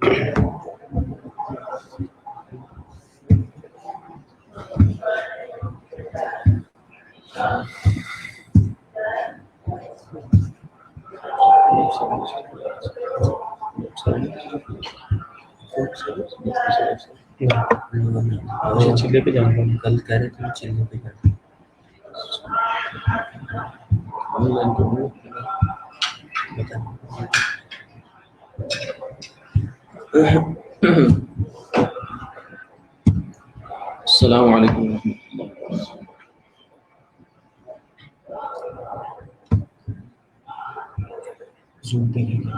چلے پہ جاؤں گا، کل کہہ رہے تھے چلے پہ جانا السلام علیکم ورحمۃ اللہ۔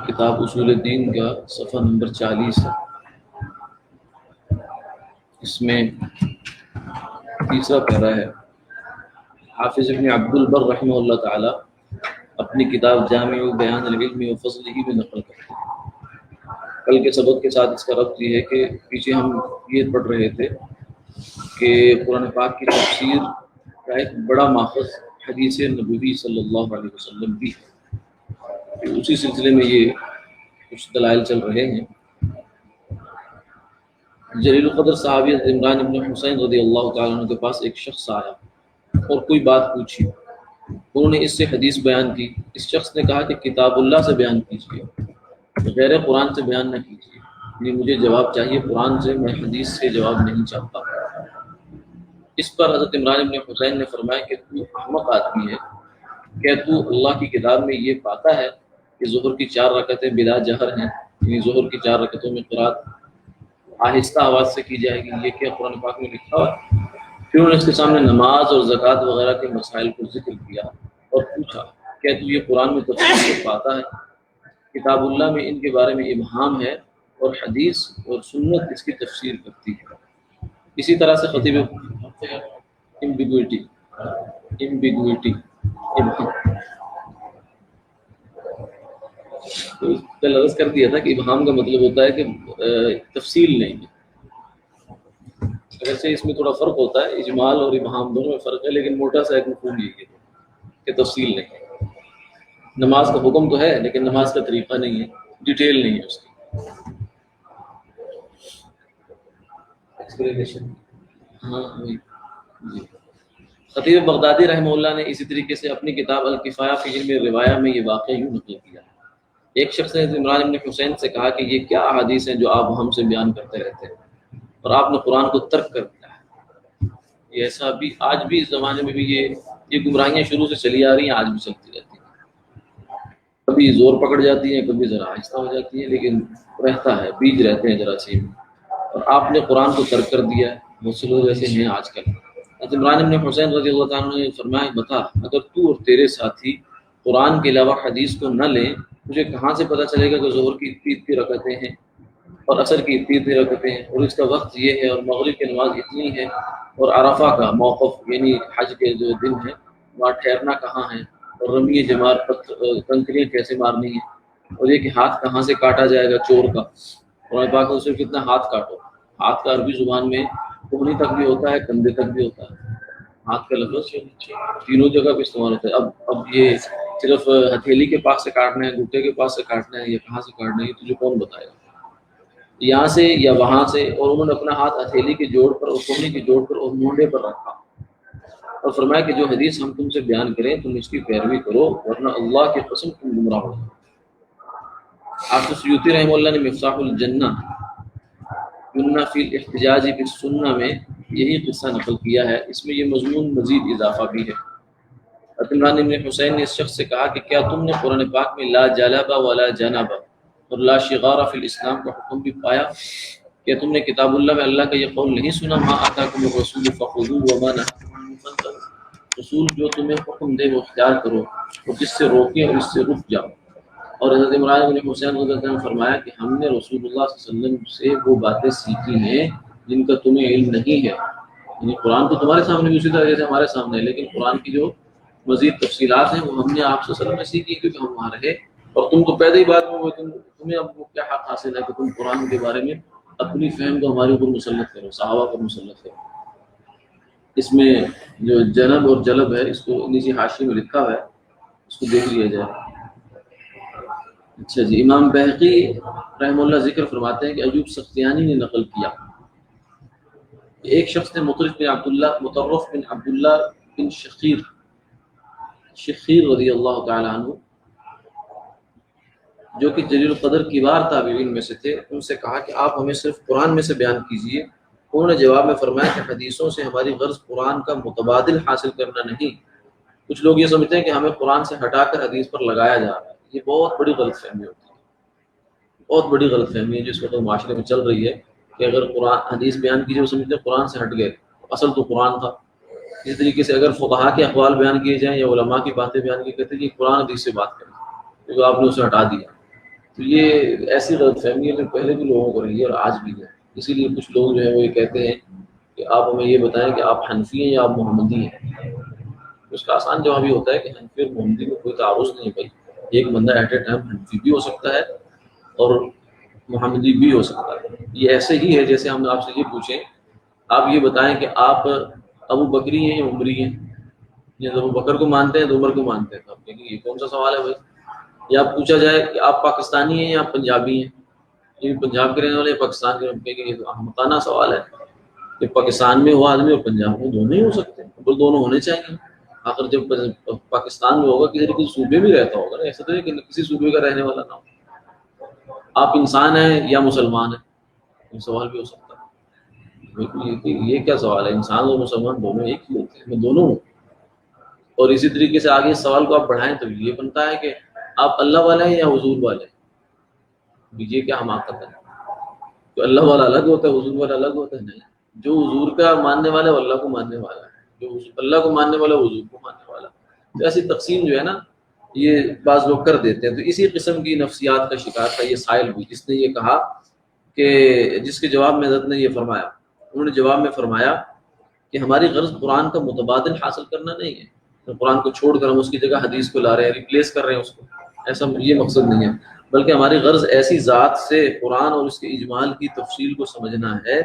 کتاب اصول الدین کا صفحہ نمبر 40 ہے۔ اس میں تیسرا پیرا ہے۔ حافظ ابن عبد البر رحمہ اللہ تعالی اپنی کتاب جامع بیان العلم و فضلہ میں نقل کرتے ہیں۔ کل کے سبق کے ساتھ اس کا ربط یہ ہے کہ پیچھے ہم یہ پڑھ رہے تھے کہ قرآن پاک کی تفسیر کا ایک بڑا ماخذ حدیث نبوی صلی اللہ علیہ وسلم بھی ہے۔ اسی سلسلے میں یہ کچھ دلائل چل رہے ہیں۔ جلیل القدر صحابی عمران ابن حسین رضی اللہ تعالیٰ عنہ کے پاس ایک شخص آیا اور کوئی بات پوچھی۔ انہوں نے اس سے حدیث بیان کی۔ اس شخص نے کہا کہ کتاب اللہ سے بیان کیجیے، غیر قرآن سے بیان نہ کیجیے، یعنی مجھے جواب چاہیے قرآن سے، میں حدیث سے جواب نہیں چاہتا۔ اس پر حضرت عمران ابن حسین نے فرمایا کہ تو احمق آدمی ہے، کیا تو اللہ کی کتاب میں یہ پاتا ہے کہ ظہر کی 4 رکعتیں بلا جہر ہیں، یعنی ظہر کی 4 رکعتوں میں قرات آہستہ آواز سے کی جائے گی؟ یہ کیا قرآن پاک میں لکھا ہوا ہے؟ پھر انہوں نے اس کے سامنے نماز اور زکوٰۃ وغیرہ کے مسائل کو ذکر کیا اور پوچھا کیا تو یہ قرآن میں تفصیل سے پاتا ہے؟ کتاب اللہ میں ان کے بارے میں ابہام ہے اور حدیث اور سنت اس کی تفسیر کرتی ہے۔ اسی طرح سے خطیب ایمبیگوئٹی کل عرض کر دیا تھا کہ ابہام کا مطلب ہوتا ہے کہ تفصیل نہیں ہے۔ اگرچہ اس میں تھوڑا فرق ہوتا ہے، اجمال اور ابہام دونوں میں فرق ہے، لیکن موٹا سا ایک مفہوم یہ ہے کہ تفصیل نہیں ہے۔ نماز کا حکم تو ہے لیکن نماز کا طریقہ نہیں ہے، ڈیٹیل نہیں ہے اس کی۔ ہاں وہی جی۔ خطیب بغدادی رحمہ اللہ نے اسی طریقے سے اپنی کتاب الکفایہ فی علم الروایہ میں یہ واقعہ یوں نقل کیا۔ ایک شخص نے عمران بن حسین سے کہا کہ یہ کیا احادیث ہیں جو آپ ہم سے بیان کرتے رہتے ہیں اور آپ نے قرآن کو ترک کر دیا ہے؟ یہ ایسا بھی آج بھی اس زمانے میں بھی یہ گمراہیاں شروع سے چلی آ رہی ہیں، آج بھی چلتی رہتی ہیں۔ کبھی زور پکڑ جاتی ہیں، کبھی ذرا آہستہ ہو جاتی ہیں، لیکن رہتا ہے، بیج رہتے ہیں جراثیم۔ اور آپ نے قرآن کو ترک کر دیا ہے، بہت سے لوگ ایسے ہیں آج کل۔ عمران بن حسین رضی اللہ تعالیٰ نے فرمایا بتا، اگر تو اور تیرے ساتھی قرآن کے علاوہ حدیث کو نہ لیں، مجھے کہاں سے پتہ چلے گا کہ ظہر کی اتنی رکعتیں ہیں اور عصر کی اتنی رکعتیں ہیں اور اس کا وقت یہ ہے اور مغرب کی نماز اتنی ہے اور عرفہ کا موقف یعنی حج کے جو دن ہے وہاں ٹھہرنا کہاں ہے اور رمی جمار کنکریاں کیسے مارنی ہے اور یہ کہ ہاتھ کہاں سے کاٹا جائے گا چور کا۔ قرآن پاک میں صرف کتنا ہاتھ کاٹو، ہاتھ کا عربی زبان میں کوہنی تک بھی ہوتا ہے، کندھے تک بھی ہوتا ہے۔ ہاتھ کا لفظ تینوں جگہ پہ استعمال ہوتا ہے۔ اب یہ صرف ہتھیلی کے پاس سے کاٹنا ہے، گھٹے کے پاس سے کاٹنا ہے، یا کہاں سے کاٹنا ہے یہ تجھے کون بتائے گا؟ یہاں سے یا وہاں سے۔ اور انہوں نے اپنا ہاتھ ہتھیلی کے جوڑ پر اور کوہنی کے جوڑ پر اور مونڈے پر رکھا اور فرمایا کہ جو حدیث ہم تم سے بیان کریں تم اس کی پیروی کرو ورنہ اللہ کی قسم تم گمراہ ہو۔ حافظ سیوطی رحمہ اللہ نے مفتاح الجنہ فی الاحتجاج بالسنہ میں یہی قصہ نقل کیا ہے۔ اس میں یہ مضمون مزید اضافہ بھی ہے۔ عمران بن حسین نے اس شخص سے کہا کہ کیا تم نے قرآن پاک میں لا جلب ولا جنب اور لا شغار فی الاسلام کا حکم بھی پایا؟ کیا تم نے کتاب اللہ میں اللہ کا یہ قول نہیں سنا ما آتاکم الرسول فخذوہ وما نہاکم عنہ فانتہوا؟ رسول جو تمہیں حکم دے وہ اختیار کرو اور جس سے روکے اور اس سے رک جاؤ۔ اور حضرت عمران بن حسین رضی اللہ عنہ نے فرمایا کہ ہم نے رسول اللہ صلی اللہ علیہ وسلم سے وہ باتیں سیکھی ہیں جن کا تمہیں علم نہیں ہے۔ یعنی قرآن تو تمہارے سامنے بھی اسی طرح جیسے ہمارے سامنے ہے، لیکن قرآن کی جو مزید تفصیلات ہیں وہ ہم نے آپ صلی اللہ علیہ وسلم میں سیکھی کیونکہ ہم وہاں رہے، اور تم تو پیدا ہی بعد میں ہوئے، تمہیں اب کیا حق حاصل ہے کہ تم قرآن کے بارے میں اپنی فہم کو ہمارے اوپر مسلط کرو، صحابہ پر مسلط کرو۔ اس میں جو جنب اور جلب ہے اس کو نیچے حاشیے میں لکھا ہوا ہے، اس کو دیکھ لیا جائے۔ اچھا جی، امام بہقی رحمہ اللہ ذکر فرماتے ہیں کہ ایوب سختیانی نے نقل کیا کہ ایک شخص نے مطرف بن عبداللہ بن شخیر رضی اللہ تعالی عنہ، جو کہ جلیل القدر کبار تابعین میں سے تھے، ان سے کہا کہ آپ ہمیں صرف قرآن میں سے بیان کیجیے۔ انہوں نے جواب میں فرمایا کہ حدیثوں سے ہماری غرض قرآن کا متبادل حاصل کرنا نہیں۔ کچھ لوگ یہ سمجھتے ہیں کہ ہمیں قرآن سے ہٹا کر حدیث پر لگایا جا رہا ہے، یہ بہت بڑی غلط فہمی ہوتی ہے، بہت بڑی غلط فہمی ہے جس وقت معاشرے میں چل رہی ہے کہ اگر قرآن حدیث بیان کیجیے وہ سمجھتے ہیں قرآن سے ہٹ گئے، اصل تو قرآن تھا۔ اس طریقے سے اگر فقہا کے اقوال بیان کیے جائیں یا علماء کی باتیں بیان کی کہتے ہیں کہ قرآن حدیث سے بات کریں کیونکہ آپ نے اسے ہٹا دیا، تو یہ ایسی غلط فہمی ہے جو پہلے بھی لوگوں کو رہی ہے اور آج بھی ہے۔ اسی لیے کچھ لوگ جو ہیں وہ یہ کہتے ہیں کہ آپ ہمیں یہ بتائیں کہ آپ حنفی ہیں یا آپ محمدی ہیں۔ اس کا آسان جواب یہ ہوتا ہے کہ حنفی اور محمدی میں کوئی تعارض نہیں ہے بھائی، ایک بندہ ایٹ اے ٹائم حنفی بھی ہو سکتا ہے اور محمدی بھی ہو سکتا ہے۔ یہ ایسے ہی ہے جیسے ہم آپ سے یہ پوچھیں، آپ یہ بتائیں کہ آپ ابو بکری ہیں یا عمری ہیں، یا ابو بکر کو مانتے ہیں تو عمر کو مانتے ہیں، تو آپ کہیں گے یہ کون سا سوال ہے بھائی؟ یا پوچھا جائے کہ آپ پاکستانی ہیں یا پنجابی ہیں، یہ پنجاب کے رہنے والے پاکستان کے، ہم کہیں گے یہ تو احمقانہ سوال ہے کہ پاکستان میں ہو آدمی اور پنجاب میں، دونوں ہی ہو سکتے ہیں، بالکل دونوں ہونے چاہیے۔ آخر جب پاکستان میں ہوگا کسی نہ کسی صوبے میں رہتا ہوگا نا، ایسا تو نہیں کہ کسی صوبے کا رہنے والا نہ ہو۔ آپ انسان ہیں یا مسلمان ہیں، یہ سوال بھی ہو سکتا ہے۔ یہ کیا سوال ہے؟ انسان اور مسلمان دونوں ایک ہی ہوتے ہیں، میں دونوں ہوں۔ اور اسی طریقے سے آگے اس سوال کو آپ بڑھائیں تو یہ بنتا ہے کہ آپ اللہ والے ہیں یا حضور والے ہیں؟ یہ کیا حماقت ہے؟ تو اللہ والا الگ ہوتا ہے، حضور والا الگ ہوتا ہے؟ نہیں، جو حضور کا ماننے والا ہے وہ اللہ کو ماننے والا ہے، جو اللہ کو ماننے والا ہے حضور کو ماننے والا ہے۔ تو ایسی تقسیم جو ہے نا یہ بعض لوگ کر دیتے ہیں۔ تو اسی قسم کی نفسیات کا شکار تھا یہ سائل بھی، جس نے یہ کہا کہ جس کے جواب میں حضرت نے یہ فرمایا، انہوں نے جواب میں فرمایا کہ ہماری غرض قرآن کا متبادل حاصل کرنا نہیں ہے، تو قرآن کو چھوڑ کر ہم اس کی جگہ حدیث کو لا رہے ہیں، ریپلیس کر رہے ہیں اس کو، ایسا یہ مقصد نہیں ہے، بلکہ ہماری غرض ایسی ذات سے قرآن اور اس کے اجمال کی تفصیل کو سمجھنا ہے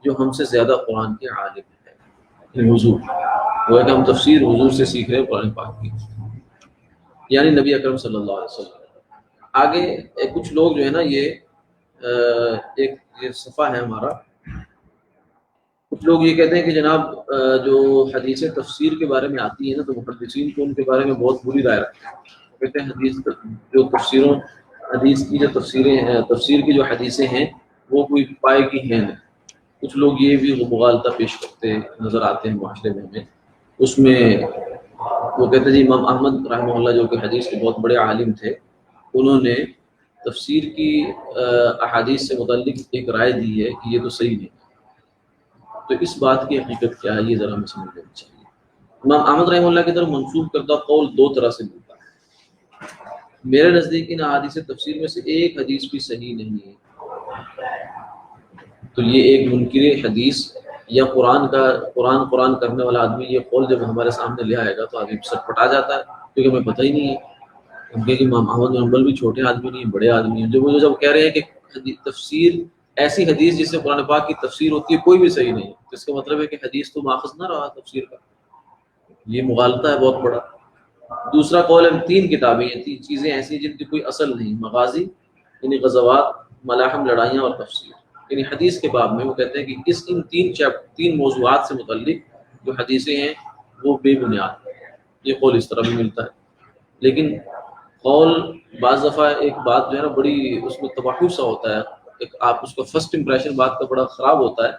جو ہم سے زیادہ قرآن کے عالم ہے، حضور، وہ ہے کہ ہم تفسیر حضور سے سیکھ رہے ہیں قرآن پاک کی، یعنی نبی اکرم صلی اللہ علیہ وسلم۔ آگے کچھ لوگ جو ہے نا ایک یہ صفحہ ہے ہمارا، کچھ لوگ یہ کہتے ہیں کہ جناب جو حدیث تفسیر کے بارے میں آتی ہے نا تو محدثین کو ان کے بارے میں بہت بری رائے رکھتے ہیں، کہتے ہیں حدیث کی جو تفسیریں ہیں، تفسیر کی جو حدیثیں ہیں وہ کوئی پائے کی ہیں نہیں۔ کچھ لوگ یہ بھی مغالطہ پیش کرتے نظر آتے ہیں معاشرے میں ہمیں، اس میں وہ کہتے ہیں جی امام احمد رحمہ اللہ جو کہ حدیث کے بہت بڑے عالم تھے، انہوں نے تفسیر کی احادیث سے متعلق ایک رائے دی ہے کہ یہ تو صحیح نہیں۔ تو اس بات کی حقیقت کیا ہے یہ ذرا ہمیں سمجھ لینا چاہیے۔ امام احمد رحمہ اللہ کی طرف منسوب کردہ قول دو طرح سے ملتا ہے۔ میرے نزدیک ان احادیث تفسیر میں سے ایک حدیث بھی صحیح نہیں ہے، تو یہ ایک منکر حدیث یا قرآن کرنے والا آدمی یہ قول جب ہمارے سامنے لے آئے گا تو آدمی سٹ پٹا جاتا ہے، کیونکہ ہمیں پتہ ہی نہیں ہے۔ ہم کہیں کہ امام احمد بن حنبل بھی چھوٹے آدمی نہیں ہیں، بڑے آدمی ہیں، جب کہہ رہے ہیں کہ تفسیر ایسی حدیث جس سے قرآن پاک کی تفسیر ہوتی ہے کوئی بھی صحیح نہیں ہے، تو اس کا مطلب ہے کہ حدیث تو ماخذ نہ رہا تفسیر کا، یہ مغالطہ ہے بہت بڑا۔ دوسرا قول ہے 3 کتابیں ہیں، 3 چیزیں ایسی جن کی کوئی اصل نہیں، مغازی یعنی غزوات، ملاحم لڑائیاں اور تفسیر، یعنی حدیث کے باب میں وہ کہتے ہیں کہ ان 3 موضوعات سے متعلق جو حدیثیں ہیں وہ بے بنیاد ہیں۔ یہ قول اس طرح بھی ملتا ہے، لیکن قول بعض دفعہ ایک بات جو ہے نا بڑی اس میں تباہی سا ہوتا ہے، ایک آپ اس کا فرسٹ امپریشن بات کا بڑا خراب ہوتا ہے،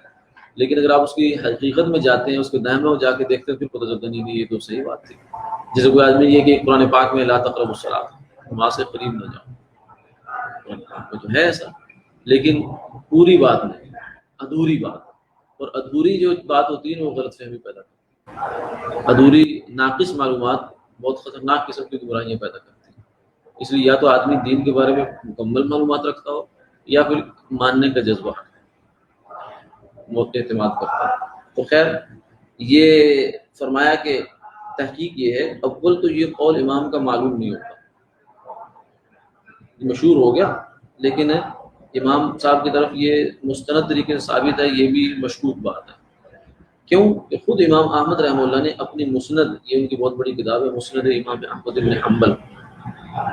لیکن اگر آپ اس کی حقیقت میں جاتے ہیں، اس کے دائیں میں جا کے دیکھتے ہیں، پھر پتہ چلتا نہیں یہ تو صحیح بات تھی۔ جیسے کوئی آدمی یہ کہ قرآن پاک میں لا تقربوا الصلاۃ، نماز سے قریب نہ جاؤ، قرآن پاک میں تو ہے ایسا، لیکن پوری بات نہیں، ادھوری بات، اور ادھوری جو بات ہوتی ہے وہ غلط فہمی پیدا کرتی ہے، ادھوری ناقص معلومات بہت خطرناک قسم کی گمراہیاں پیدا کرتی ہیں۔ اس لیے یا تو آدمی دین کے بارے میں مکمل معلومات رکھتا ہو یا پھر ماننے کا جذبہ اعتماد کرتا ہے۔ تو خیر یہ فرمایا کہ تحقیق یہ ہے، اول تو یہ قول امام کا معلوم نہیں ہوتا، مشہور ہو گیا، لیکن امام صاحب کی طرف یہ مستند طریقے سے ثابت ہے، یہ بھی مشکوک بات ہے۔ کیوں کہ خود امام احمد رحمہ اللہ نے اپنی مسند، یہ ان کی بہت بڑی کتاب ہے مسند امام احمد بن حنبل،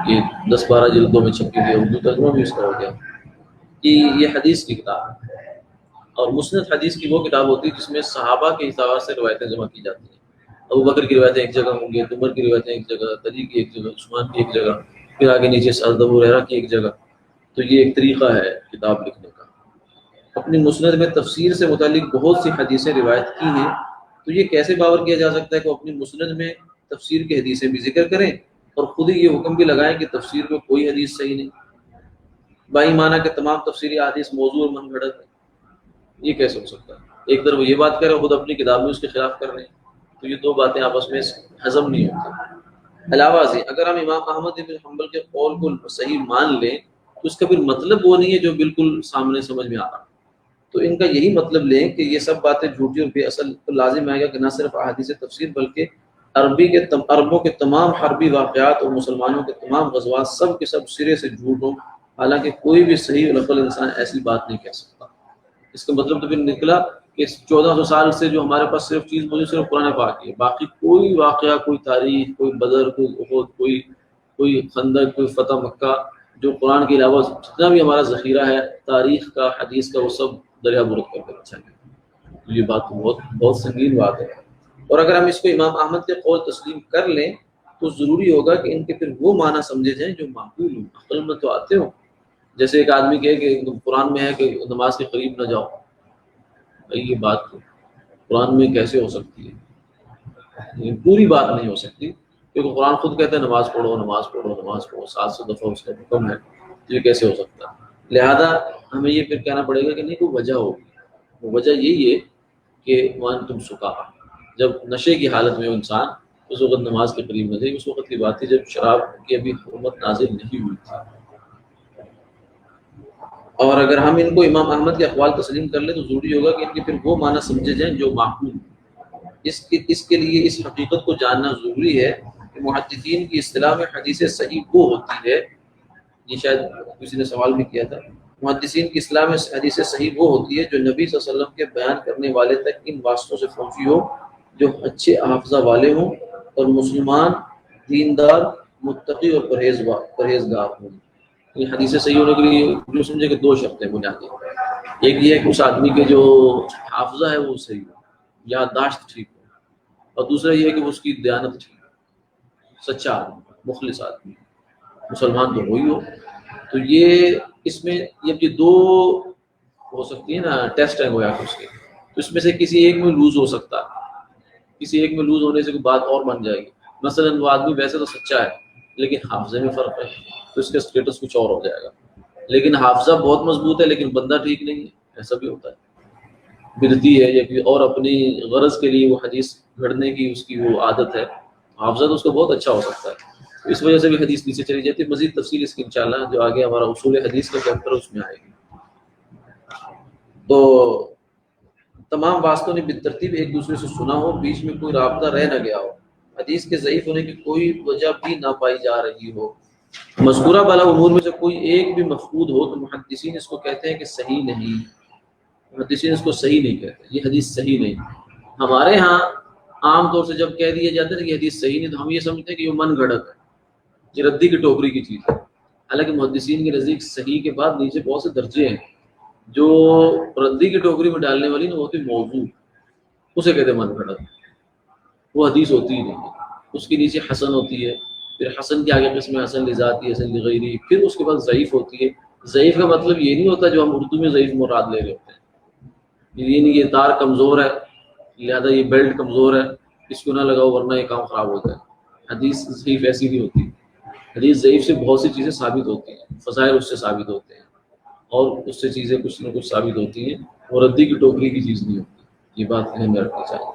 یہ 10-12 جلدوں میں چھپی ہوئی ہے، اردو ترجمہ بھی اس کا ہو گیا کہ یہ حدیث کی کتاب ہے، اور مسند حدیث کی وہ کتاب ہوتی ہے جس میں صحابہ کے حساب سے روایتیں جمع کی جاتی ہیں۔ ابو بکر کی روایتیں ایک جگہ ہوں گی، عمر کی روایتیں ایک جگہ، علی کی ایک جگہ، عثمان کی ایک جگہ، پھر آگے نیچے سعد ابو ہریرہ کی ایک جگہ۔ تو یہ ایک طریقہ ہے کتاب لکھنے کا۔ اپنی مسند میں تفسیر سے متعلق بہت سی حدیثیں روایت کی ہیں، تو یہ کیسے باور کیا جا سکتا ہے کہ وہ اپنی مسند میں تفسیر کی حدیثیں بھی ذکر کریں اور خود ہی یہ حکم بھی لگائیں کہ تفسیر میں کوئی حدیث صحیح نہیں، بائی معنی کہ تمام تفسیری احادیث موضوع اور من گھڑت ہے؟ یہ کیسے ہو سکتا ہے؟ ایک طرف وہ یہ بات کرے، خود اپنی کتاب میں اس کے خلاف کر رہے ہیں، تو یہ دو باتیں آپس میں ہضم نہیں ہوتی۔ علاوہ سے اگر ہم امام احمد بن حنبل کے قول کو صحیح مان لیں تو اس کا پھر مطلب وہ نہیں ہے جو بالکل سامنے سمجھ میں آ رہا، تو ان کا یہی مطلب لیں کہ یہ سب باتیں جھوٹی اور بے اصل، تو لازم آئے گا کہ نہ صرف احادیث تفسیر بلکہ عربوں کے تمام حربی واقعات اور مسلمانوں کے تمام غزوات سب کے سب سرے سے جھوٹ ہوں، حالانکہ کوئی بھی صحیح العقل انسان ایسی بات نہیں کہہ سکتا۔ اس کا مطلب تو پھر نکلا کہ 1400 سال سے جو ہمارے پاس صرف چیز موجود صرف قرآن پاک ہے، باقی کوئی واقعہ، کوئی تاریخ، کوئی بدر، کوئی احد، کوئی خندق، کوئی فتح مکہ، جو قرآن کے علاوہ جتنا بھی ہمارا ذخیرہ ہے تاریخ کا، حدیث کا، وہ سب دریا برد کر کے رکھا ہے۔ یہ بات بہت بہت سنگین بات ہے، اور اگر ہم اس کو امام احمد کے قول تسلیم کر لیں تو ضروری ہوگا کہ ان کے پھر وہ معنی سمجھے جائیں جو معقول ہوں، عقل میں تو آتے ہوں۔ جیسے ایک آدمی کہے کہ قرآن میں ہے کہ نماز کے قریب نہ جاؤ، بھائی یہ بات قرآن میں کیسے ہو سکتی ہے؟ یہ پوری بات نہیں ہو سکتی، کیونکہ قرآن خود کہتا ہے نماز پڑھو، نماز پڑھو، نماز پڑھو، 700 دفعہ اس کا حکم ہے، تو یہ کیسے ہو سکتا ہے؟ لہذا ہمیں یہ پھر کہنا پڑے گا کہ نہیں، کوئی وجہ ہوگی۔ وہ وجہ یہی ہے کہ وان تم سکارا، جب نشے کی حالت میں انسان اس وقت نماز کے قریب نہ جائے، اس وقت کی بات تھی جب شراب کی ابھی حکومت نازل نہیں ہوئی تھی۔ اور اگر ہم ان کو امام احمد کے اقوال تسلیم کر لیں تو ضروری ہوگا کہ ان کے پھر وہ معنی سمجھے جائیں جو معقول ہیں۔ اس کے لیے اس حقیقت کو جاننا ضروری ہے کہ محدثین کی اصطلاح میں حدیث صحیح وہ ہوتی ہے، یہ شاید کسی نے سوال بھی کیا تھا، محدثین کی اصطلاح میں حدیث صحیح وہ ہوتی ہے جو نبی صلی اللہ علیہ وسلم کے بیان کرنے والے تک ان واسطوں سے پہنچی ہو، جو اچھے حافظہ والے ہوں اور مسلمان، دیندار، متقی اور پرہیزگار ہوں۔ یہ حدیث صحیح ہونے کے لیے جو سمجھے کہ دو شرطیں بنیادی، ایک یہ ہے کہ اس آدمی کے جو حافظہ ہے وہ صحیح ہو، یادداشت ٹھیک ہو، اور دوسرا یہ ہے کہ اس کی دیانت ٹھیک ہو، سچا آدمی، مخلص آدمی، مسلمان تو وہی ہو۔ تو یہ اس میں یہ دو ہو سکتی ہے نا، ٹیسٹ ہے گویا اس کے، تو اس میں سے کسی ایک میں لوز ہو سکتا ہے، کسی ایک میں لوز ہونے سے کوئی بات اور بن جائے گی۔ مثلا وہ آدمی ویسے تو سچا ہے لیکن حافظے میں فرق ہے، تو اس کا اسٹیٹس کچھ اور ہو جائے گا۔ لیکن حافظہ بہت مضبوط ہے لیکن بندہ ٹھیک نہیں ہے، ایسا بھی ہوتا ہے، بدعتی ہے یا کوئی اور اپنی غرض کے لیے وہ حدیث گھڑنے کی اس کی وہ عادت ہے، حافظہ تو اس کا بہت اچھا ہو سکتا ہے، تو اس وجہ سے بھی حدیث نیچے چلی جاتی ہے۔ مزید تفصیل اس کی انشاءاللہ جو آگے ہمارا اصول حدیث کا چیپٹر اس میں آئے گی۔ تو تمام واسطوں نے بالترتیب ایک دوسرے سے سنا ہو، بیچ میں کوئی رابطہ رہ نہ گیا ہو، حدیث کے ضعیف ہونے کی کوئی وجہ بھی نہ پائی جا رہی ہو، مذکورہ بالا امور میں سے کوئی ایک بھی مفقود ہو تو محدثین اس کو کہتے ہیں کہ صحیح نہیں، محدثین اس کو صحیح نہیں کہتے، یہ حدیث صحیح نہیں۔ ہمارے ہاں عام طور سے جب کہہ دیا جاتا ہے کہ یہ حدیث صحیح نہیں تو ہم یہ سمجھتے ہیں کہ یہ من گھڑت ہے، یہ ردی کی ٹوکری کی چیز ہے، حالانکہ محدثین کے نزدیک صحیح کے بعد نیچے بہت سے درجے ہیں، جو ردی کی ٹوکری میں ڈالنے والی نا ہوتی موضوع، اسے کہتے ہیں من گھڑت، وہ حدیث ہوتی ہی نہیں ہے۔ اس کے نیچے حسن ہوتی ہے، پھر حسن کے آگے قسم حسن لذاتی، حسن لغیری، پھر اس کے بعد ضعیف ہوتی ہے۔ ضعیف کا مطلب یہ نہیں ہوتا جو ہم اردو میں ضعیف مراد لے رہے ہوتے ہیں، یہ نہیں یہ تار کمزور ہے لہذا یہ بیلٹ کمزور ہے اس کو نہ لگاؤ ورنہ یہ کام خراب ہوتا ہے۔ حدیث ضعیف ایسی نہیں ہوتی، حدیث ضعیف سے بہت سی چیزیں ثابت ہوتی ہیں، فضائل اس سے ثابت ہوتے ہیں اور اس سے چیزیں کچھ نہ کچھ ثابت ہوتی ہیں، اور ردی کی ٹوکری کی چیز نہیں ہوتی، یہ بات ذہن میں رکھنی چاہیے۔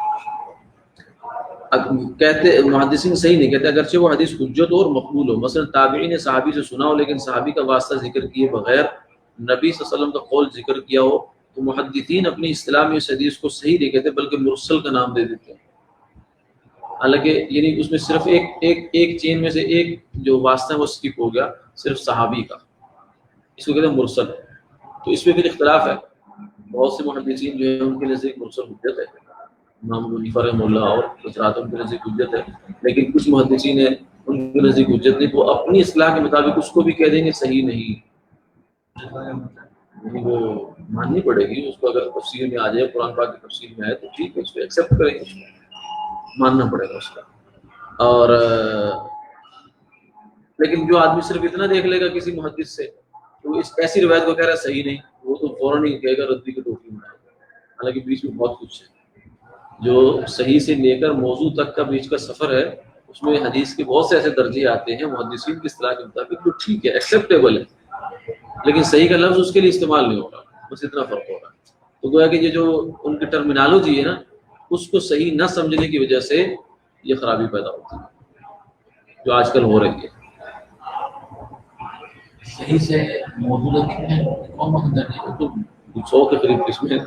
کہتے محدثین صحیح نہیں کہتے اگرچہ وہ حدیث حجت ہو اور مقبول ہو، مثلا تابعی نے صحابی سے سنا ہو لیکن صحابی کا واسطہ ذکر کیے بغیر نبی صلی اللہ علیہ وسلم کا قول ذکر کیا ہو، تو محدثین اپنی اصطلاح میں اس حدیث کو صحیح نہیں کہتے بلکہ مرسل کا نام دے دیتے ہیں، حالانکہ یعنی اس میں صرف ایک چین میں سے ایک جو واسطہ ہے وہ اسکپ ہو گیا، صرف صحابی کا، اس کو کہتے ہیں مرسل۔ تو اس میں پھر اختلاف ہے، بہت سے محدثین جو ہیں ان کے نزدیک مرسل حجت ہے، امام ابو حنیفہ رحمہ اللہ اور حضرات ان کے نزدیک حجت ہے، لیکن کچھ محدثین ہیں ان کے نزدیک حجت نہیں، وہ اپنی اصلاح کے مطابق اس کو بھی کہہ دیں گے صحیح نہیں، وہ ماننی پڑے گی اس کو. اگر تفسیر میں آ جائے، قرآن پاک کی تفسیر میں آئے تو ٹھیک ہے، اس کو ایکسیپٹ کریں گے، اس کو ماننا پڑے گا اس کا. اور لیکن جو آدمی صرف اتنا دیکھ لے گا کسی محدث سے تو اس ایسی روایت کو کہہ رہا ہے صحیح نہیں، وہ تو فوراً ہی کہے گا ردی کی ٹوپی میں. حالانکہ بیچ میں بہت کچھ ہے جو صحیح سے لے کر موضوع تک کا بیچ کا سفر ہے، اس میں حدیث کے بہت سے ایسے درجے آتے ہیں محدثین کی اصطلاح کے مطابق، تو ٹھیک ہے، ایکسیپٹیبل ہے، لیکن صحیح کا لفظ اس کے لیے استعمال نہیں ہوگا، بس اتنا فرق ہوگا. تو گویا کہ یہ جو ان کی ٹرمینالوجی ہے نا، اس کو صحیح نہ سمجھنے کی وجہ سے یہ خرابی پیدا ہوتی ہے جو آج کل ہو رہی ہے. صحیح سے موضوع کون تو 100 کے قریب قسمیں،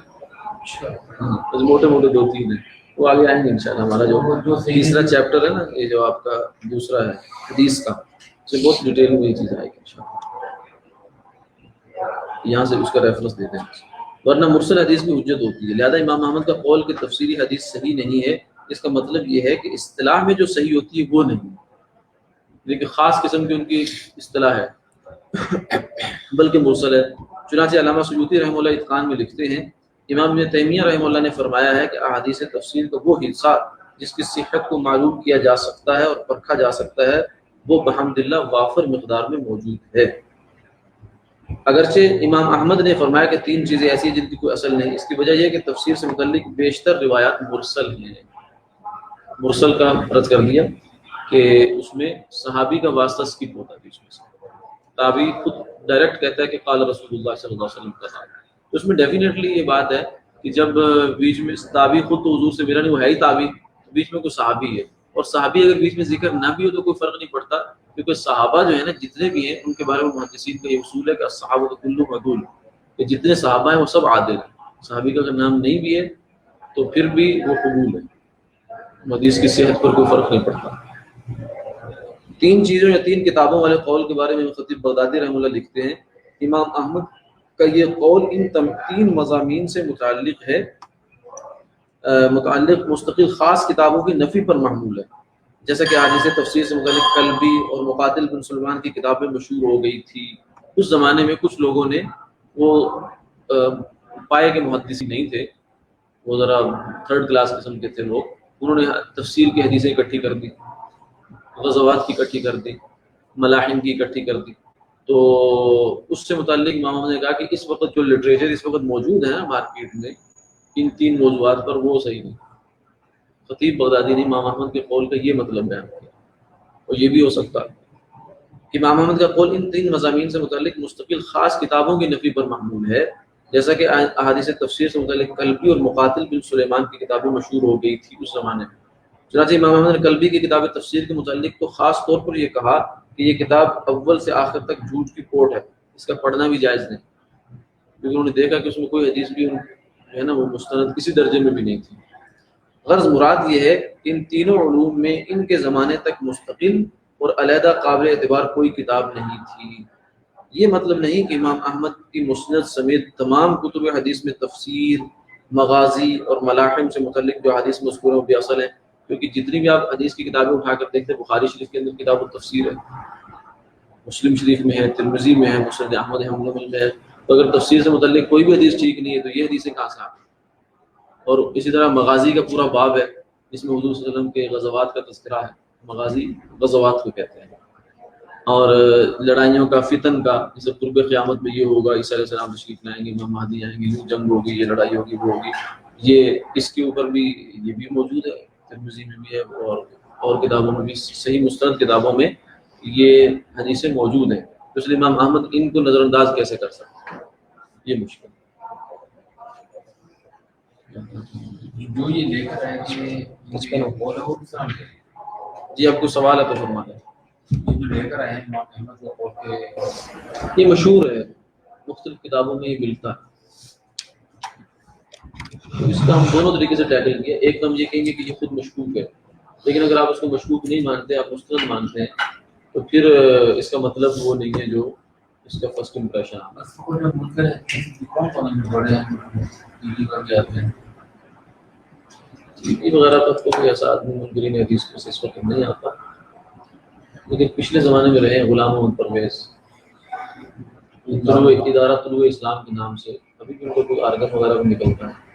موٹے موٹے 2-3 ہیں، وہ آگے آئیں گے انشاءاللہ. ہمارا جو تیسرا چیپٹر ہے نا، یہ جو آپ کا دوسرا ہے حدیث کا، اس سے بہت ڈیٹیل میں یہ چیز آئے گی انشاءاللہ. یہاں سے اس کا ریفرنس دیتے ہیں. ورنہ مرسل حدیث میں حجت ہوتی ہے. لہذا امام احمد کا قول کہ تفسیری حدیث صحیح نہیں ہے، اس کا مطلب یہ ہے کہ اصطلاح میں جو صحیح ہوتی ہے وہ نہیں، لیکن خاص قسم کی ان کی اصطلاح ہے بلکہ مرسل ہے. چنانچہ علامہ سیوطی رحمہ اللہ اتقان میں لکھتے ہیں، امام ابن تیمیہ رحمہ اللہ نے فرمایا ہے کہ احادیث تفسیر کا وہ حصہ جس کی صحت کو معلوم کیا جا سکتا ہے اور پرکھا جا سکتا ہے، وہ بحمدللہ وافر مقدار میں موجود ہے. اگرچہ امام احمد نے فرمایا کہ 3 چیزیں ایسی ہیں جن کی کوئی اصل نہیں. اس کی وجہ یہ کہ تفسیر سے متعلق بیشتر روایات مرسل ہیں. مرسل کا فرض کر دیا کہ اس میں صحابی کا واسطہ سکپ ہوتا ہے بیچ میں سے، تابعی خود ڈائریکٹ کہتا ہے کہ قال رسول اللہ صلی اللہ علیہ وسلم کا تھا. تو اس میں ڈیفینیٹلی یہ بات ہے کہ جب بیچ میں تابعی خود تو حضور سے ملا نہیں، وہ ہے ہی تابعی، بیچ میں کوئی صحابی ہے، اور صحابی اگر بیچ میں ذکر نہ بھی ہو تو کوئی فرق نہیں پڑتا، کیونکہ صحابہ جو ہے نا جتنے بھی ہیں ان کے بارے میں محدثین کا یہ اصول ہے کہ الصحابہ کلهم عدول، کہ جتنے صحابہ ہیں وہ سب عادل ہیں. صحابی کا اگر نام نہیں بھی ہے تو پھر بھی وہ قبول ہے، حدیث کی صحت پر کوئی فرق نہیں پڑتا. 3 چیزوں یا 3 کتابوں والے قول کے بارے میں خطیب بغدادی رحمہ اللہ لکھتے ہیں، امام احمد کا یہ قول ان 3 مضامین سے متعلق ہے، متعلق مستقل خاص کتابوں کی نفی پر محمول ہے. جیسا کہ حدیث تفسیر سے متعلق کلبی اور مقاتل بن سلمان کی کتابیں مشہور ہو گئی تھی. اس زمانے میں کچھ لوگوں نے، وہ پائے کے محدثی نہیں تھے، وہ ذرا 3rd کلاس قسم کے تھے لوگ، انہوں نے تفسیر کی حدیثیں اکٹھی کر دی، غزوات کی اکٹھی کر دی، ملاحم کی اکٹھی کر دی. تو اس سے متعلق امام احمد نے کہا کہ اس وقت جو لٹریچر اس وقت موجود ہے نا مارکیٹ میں ان 3 موضوعات پر، وہ صحیح نہیں. خطیب بغدادی نے امام احمد کے قول کا یہ مطلب بیان کیا، اور یہ بھی ہو سکتا ہے کہ امام احمد کا قول ان 3 مضامین سے متعلق مستقل خاص کتابوں کی نفی پر محمول ہے، جیسا کہ احادیث تفسیر سے متعلق کلبی اور مقاتل بن سلیمان کی کتابیں مشہور ہو گئی تھی اس زمانے میں. چنانچہ امام احمد نے کلبی کی کتاب تفسیر کے متعلق تو خاص طور پر یہ کہا کہ یہ کتاب اول سے آخر تک جھوٹ کی کوٹ ہے، اس کا پڑھنا بھی جائز نہیں، کیونکہ انہوں نے دیکھا کہ اس میں کوئی حدیث بھی جو ہے نا وہ مستند کسی درجے میں بھی نہیں تھی. غرض مراد یہ ہے کہ ان تینوں علوم میں ان کے زمانے تک مستقل اور علیحدہ قابل اعتبار کوئی کتاب نہیں تھی. یہ مطلب نہیں کہ امام احمد کی مسند سمیت تمام کتب حدیث میں تفسیر، مغازی اور ملاحم سے متعلق جو حدیث مذکورہ بھی اصل ہیں، کیونکہ جتنی بھی آپ حدیث کی کتابیں اٹھا کر دیکھتے ہیں، بخاری شریف کے اندر کتاب التفسیر ہے، مسلم شریف میں ہے، ترمذی میں ہے، مسند احمد حنبل میں ہے. تو اگر تفسیر سے متعلق کوئی بھی حدیث ٹھیک نہیں ہے تو یہ حدیثیں کہاں سے آ گئی؟ اور اسی طرح مغازی کا پورا باب ہے جس میں حضور صلی اللہ علیہ وسلم کے غزوات کا تذکرہ ہے. مغازی غزوات کو کہتے ہیں. اور لڑائیوں کا، فتن کا، جیسے قرب قیامت میں یہ ہوگا، عیسیٰ علیہ السلام تشریف لائیں گے، امام مہدی آئیں گے، یہ جنگ ہوگی، یہ لڑائی ہوگی، وہ ہوگی، یہ اس کے اوپر بھی یہ بھی موجود ہے، ترمذی میں بھی ہے اور کتابوں میں بھی، صحیح مستند کتابوں میں یہ حدیثیں موجود ہیں. تو اس لیے امام احمد ان کو نظر انداز کیسے کر سکتے ہیں، یہ مشکل. جو یہ لے کر آئے کہ جی آپ کو سوال ہے تو فرما دیں. جو لے کر آئے امام احمد کا قول کے یہ مشہور ہے، مختلف کتابوں میں یہ ملتا ہے. اس کا ہم دونوں طریقے سے ٹیکل کیا. ایک تو ہم یہ کہیں گے کہ یہ خود مشکوک ہے، لیکن اگر آپ اس کو مشکوک نہیں مانتے، آپ مستند مانتے ہیں، تو پھر اس کا مطلب وہ نہیں ہے جو اس کا فرسٹ امپریشن وغیرہ تک تو کوئی ایسا آدمی منکرین حدیث کو اس وقت نہیں آتا. لیکن پچھلے زمانے میں رہے غلام محمد پرویز ادارہ طلوع اسلام کے نام سے، ابھی بھی ان کو کوئی آرگن وغیرہ بھی نکلتا ہے.